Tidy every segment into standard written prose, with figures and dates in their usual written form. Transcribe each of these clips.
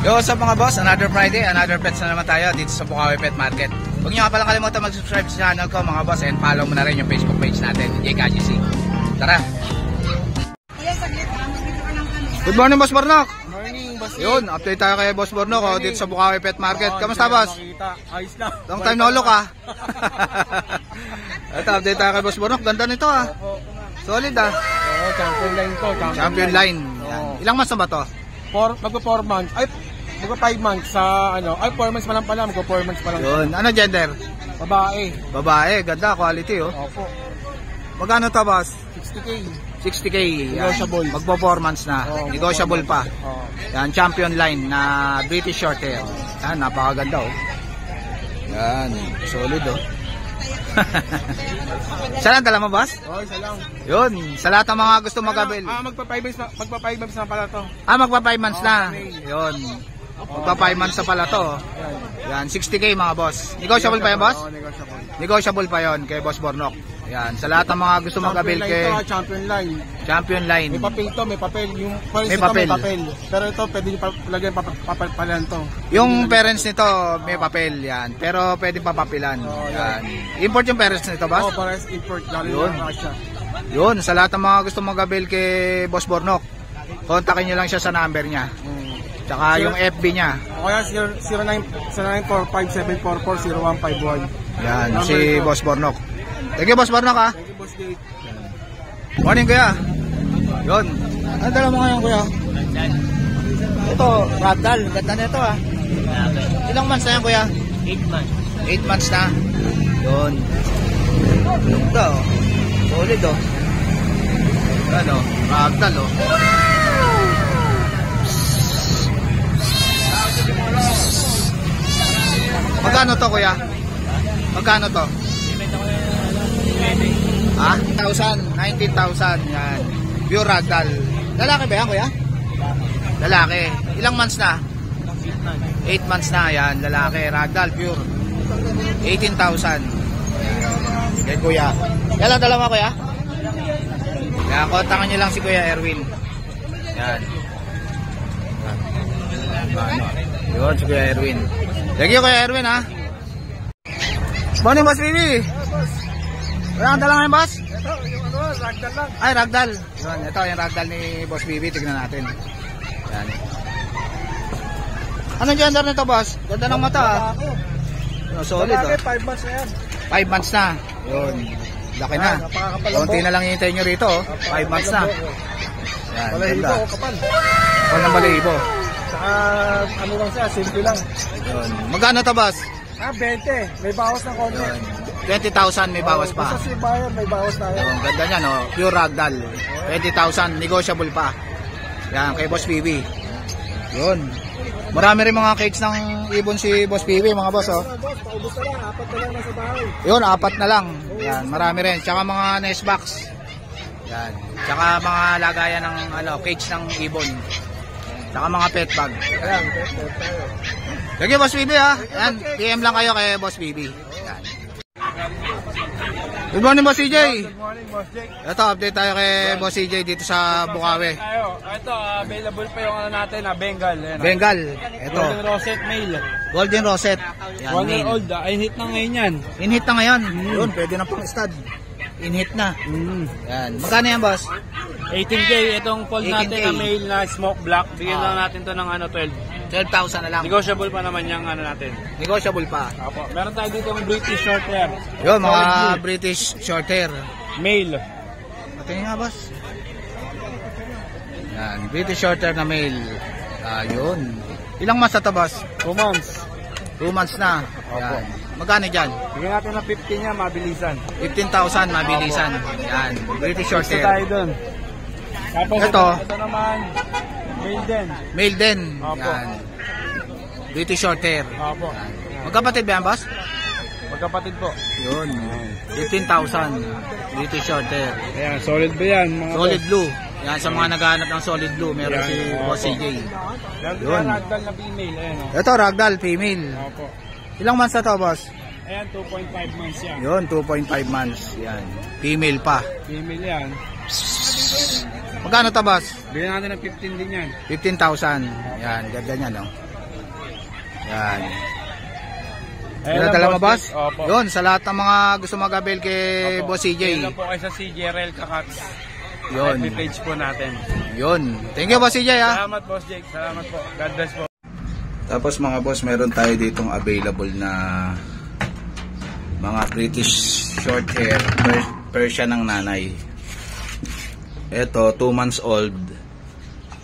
Yo, what's up mga boss? Another Friday, another pets na naman tayo dito sa Bukawi Pet Market. Huwag nyo nga palang kalimutan mag-subscribe sa channel ko mga boss, and follow mo na rin yung Facebook page natin, JKGC. Tara! Good morning, Boss Bornok! Morning, boss. Yun, update tayo kay Boss Bornok dito sa Bukawi Pet Market. Kamusta, boss? Ayos lang. Long time no look, ha? Ito, update tayo kay Boss Bornok. Ganda nito, ha? Solid, ha? Oo, champion line to. Champion line. Yan. Ilang months na ba to? Magpa 4 months. Ay, magpa 5 months sa ano. Ay, 4 months pa lang pala. Magpa 4 months pa lang. Yun. Ano gender? Babae. Babae. Ganda, quality, oh. Opo. Magkano to, boss? 60K. 60K. Negotiable. Magpo-4 na. Oo, Negotiable pa. Oo. Yan, champion line na British Shorthair. Yan, napakaganda, oh. Yan, solid, oh. Saan ang dala mo, boss? Oo, isa lang. Yun, sa lahat ng mga gusto mag-avail. Magpa 5 months na pala to. Magpa 5 months na. Yun. Magpa 5 months na pala to. Yan, 60K mga boss. Negotiable pa yan, boss? Oo, negotiable. Negotiable pa yon kay Boss Bornok. Yan, sa lahat ng mga gusto mag-avail kay Champion line. Champion line. May papel to, may papel. Yung parents May nito papel. may papel. Pero ito, pwede nyo lagyan papalan to. Yung parents nito may papel yan, pero pwede pa papilan. Yan. Import yung parents nito, boss? Oo, parents import. Yun. Galing siya. Yun, sa lahat ng mga gusto mag-avail kay Boss Bornok, kontakin nyo lang siya sa number niya. Tsaka yung FB niya. O kaya 0945-744-0151. Yan, si Boss Bornok. Thank you, Boss Bornok, ha. Thank you, Boss Gate. Morning, kuya. Yun. Ano dala mo ngayon, kuya? Ito, ragdoll. Ganda na ito, ha. Ilang months na yan, kuya? 8 months. 8 months na. Yun. Ganda, oh. Solid, oh. Ano, ragdoll, oh. Magkano to, kuya? Magkano to? Ha? 19,000. Yan. Pure ragdoll. Lalaki ba yan, kuya? Lalaki. Ilang months na? 8 months na. Yan. Lalaki. Ragdoll. Pure. 18,000. Yan, kuya. Yan lang dalawa, kuya? Kaya kontakan nyo lang si Kuya Erwin. Yan. Yun, si Kuya Erwin. Thank you, Kuya Erwin, ha? Morning, Boss Bibi. Wala kang dala ngayon, boss? Ito, yung ano, ragdoll lang. Ay, ragdoll. Yun, ito yung ragdoll ni Boss Bibi. Tignan natin. Yan. Anong gender nito, boss? Ganda ng mata, ha? Solid, oh. 5 months na yan. 5 months na. Yun. Laki na. Konti na lang hintayin nyo rito, oh. 5 months na. Yan, Balahibo ganda. o kapal. Kapal ng balahibo. Saka ano lang siya, simple lang. Yun. Magkano to, boss? 20. May bawas ng konti. 20,000 may bawas pa. Basta si Bayan, may bawas na yan. Yung ganda niya, no? Pure ragdoll. 20,000, negotiable pa. Yan, kay Boss PB. Yun. Marami rin mga cakes ng ibon si Boss PB, mga boss, oh. Boss, paubos na lang. 4 na lang nasa bahay. Yun, 4 na lang. Yan, marami rin. Tsaka mga nest box. Yan. Tsaka mga lagayan ng cage ng ibon. Tsaka mga pet bag. Ayan, tayo. Sige, Boss PB, ha. Yan, PM lang kayo kay Boss PB. Yan. Good morning, Boss CJ. Good morning, Boss Jake. Ito, update tayo kay Boss CJ dito sa Bukawi. Ito, available pa yung ano natin, Bengal. Ayan, Bengal. Ito, Golden Rosette male. Golden Rosette. Yan, 1 year male. old, in-hit na ngayon yan. In-hit na ngayon. Yun, pwede na pang stud. In-hit na. Yan. Magkano yan, boss? 18K, itong fold 18K. natin na male na smoke black. Bigyan lang natin to ng 12. 12,000 na lang. Negotiable pa naman yung natin. Negotiable pa. Apo. Meron tayo dito ng British short hair. Yun, mga British Shorthair. Male. Patingin nga, boss. Yan, British Shorthair na male. Ayun. Ilang months na to, boss? 2 months. 2 months na. Yan. Magkano dyan? Bigyan natin ng 15 niya, mabilisan. 15,000 mabilisan. Yan, British Gusto Shorthair. tayo dun. Tapos Ito. ito naman, male din. Male din. Opo. Yan. British Shorthair. Opo. Magkapatid ba yan, boss? Magkapatid po. Yun. 15,000. British Shorthair. Ayan, solid ba yan? Mga Solid blue. Yan, sa mga naghahanap ng solid blue, meron Yan, si opo. Boss CJ. Yun. Yun. Ragdoll na female. Ayan o. Ito, ragdoll, female. Opo. Ilang months na to, boss? Ayan, 2.5 months yan. Yun, 2.5 months. Yan. Female pa. Female yan. Magkano to, boss? Bigyan natin ng 15 din yan. 15,000. Yan, ganda niya, no? Yan. Ayun Yan lang, dala mo, boss? Opo. Yun, sa lahat ng mga gusto mag-avail kay Opo. Boss CJ. Yun lang po kayo sa CJRL Kakats. Yun. FB page po natin. Yun. Thank you, Boss CJ, ha? Salamat, Boss Jake. Salamat po. God bless po. Tapos mga boss, meron tayo ditong available na mga British short hair Persian ng nanay. Ito, 2 months old,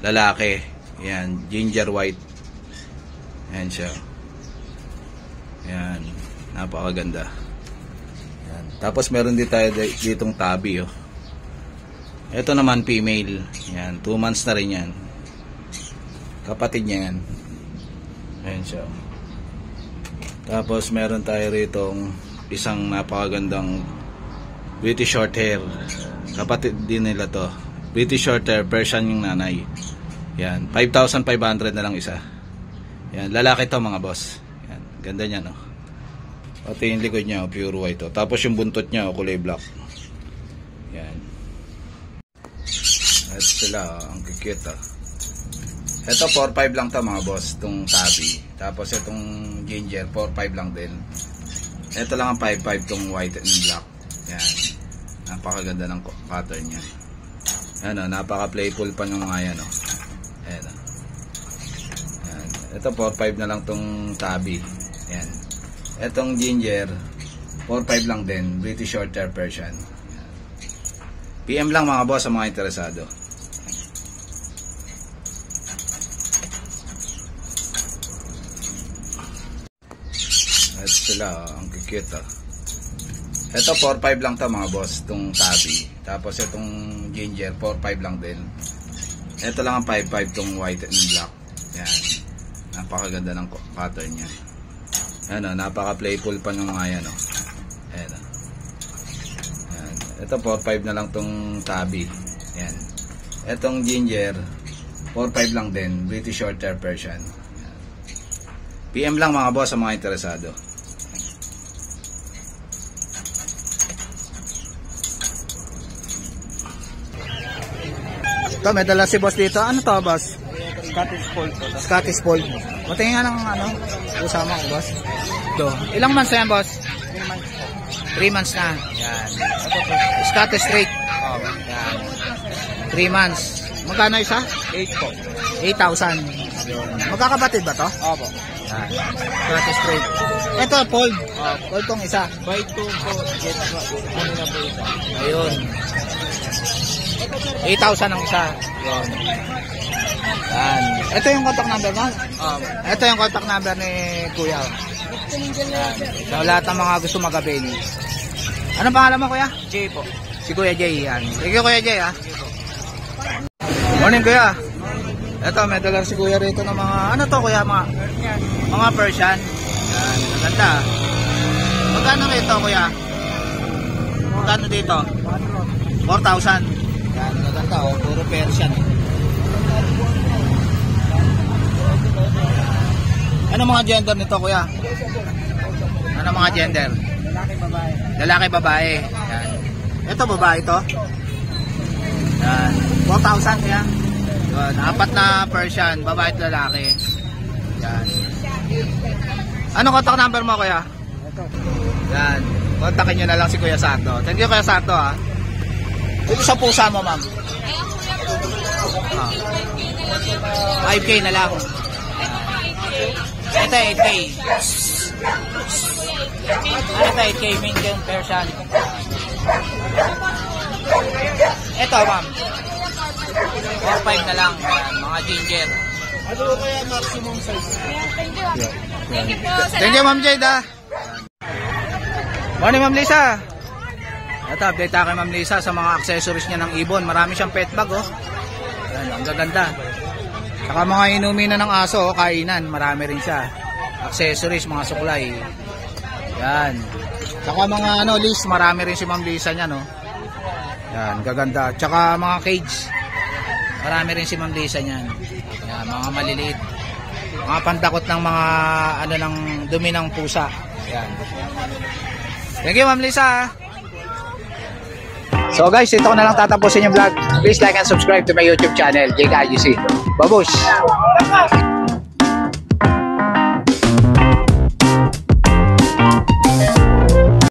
lalaki. Yan, ginger white. Yan siya. Yan, napakaganda. Yan. Tapos meron din tayo ditong tabi, oh. Ito naman female. Yan, 2 months na rin yan. Kapatid niya yan. Ayan siya. Tapos meron tayo ritong isang napakagandang British short hair. Kapatid din nila to. British short hair, Persian yung nanay. Yan, 5,500 na lang isa. Yan, lalaki to mga boss. Yan, ganda niya, no. Pati yung likod niya, pure white to. Tapos yung buntot niya, kulay black. Yan. At sila, ang cute, oh. Ito 4-5 lang to mga boss, itong tabi. Tapos itong ginger 4-5 lang din. Ito lang ang 5-5 itong white and black. Yan. Napakaganda ng pattern niya. Yan, napaka playful pa ng mga yan, oh. Ayan, oh. Yan. Ito 4-5 na lang itong tabi. Yan. Itong ginger 4-5 lang din, British short hair Persian. Yan. PM lang mga boss sa mga interesado. Sila, ang cute, oh. Ito 4-5 lang to mga boss, itong tabi. Tapos itong ginger 4-5 lang din. Ito lang ang 5-5 itong white and black. Yan, napakaganda ng pattern niya. Yan, oh, napaka playful pa ng mga yan, oh. Ayan, oh. Yan. Ito 4-5 na lang itong tabi. Yan. Itong ginger 4-5 lang din, British short hair Persian. Yan. PM lang mga boss sa mga interesado. Ito, may dala si boss dito. Ano to, boss? Scottish Fold po. Scottish Fold. Matingin nga ng ano, usama ko, boss. Ito. Ilang months na yan, boss? 3 months na. Yan. Scottish Straight. Yan. 3 months. Magkano isa? 8 po. 8,000. Magkakabatid ba to? Opo. Yan. Scottish Straight. Ito, Fold. Fold tong isa. By 2 po. Get ano na po isa. Ayun. 8,000 ang isa. Yun. Yan. Ito yung contact number mo? Ito yung contact number ni Kuya. Yan. So, lahat ng mga gusto mag-avail. Anong pangalan mo, Kuya? Jay po. Si Kuya Jay. Yan. Thank you, Kuya Jay, ha? Morning, Kuya. Ito, may dala si Kuya rito ng mga, ano to, Kuya? Mga Persian. Yan. Maganda. Magkano rito, Kuya? Magkano dito? 4,000. Yan, maganda, oh. Puro Persian. Ano mga gender nito, Kuya? Ano mga gender? Lalaki, babae. Lalaki, babae. Yan. Ito, babae to. Yan. 4,000 yan. Yan. 4 na Persian, babae at lalaki. Yan. Ano contact number mo, Kuya? Ito. Yan. Kontakin nyo na lang si Kuya Sardo. Thank you, Kuya Sardo, ha. Ito sa pusa mo, ma'am. 5K na lang. Ito 8K. Ito 8K Indian Persian. Ito, ma'am. 4-5 na lang. Yan, mga ginger. Ano kaya maximum size? Thank you. Thank you po. Thank you, Ma'am Jada. Morning, Ma'am Lisa. Ito, update tayo kay Ma'am Lisa sa mga accessories niya ng ibon. Marami siyang pet bag, oh. Yan, ang gaganda. Saka mga inumin na ng aso, oh, kainan. Marami rin siya. Accessories, mga suklay. Yan. Saka mga list, marami rin si Ma'am Lisa niya, no. Yan, gaganda. Saka mga cage. Marami rin si Ma'am Lisa niyan. Yan, mga maliliit. Mga pandakot ng mga ng dumi ng pusa. Yan. Thank you, Ma'am Lisa. So guys, ito ko na lang tatapusin yung vlog. Please like and subscribe to my YouTube channel, Jake IGC. Babush!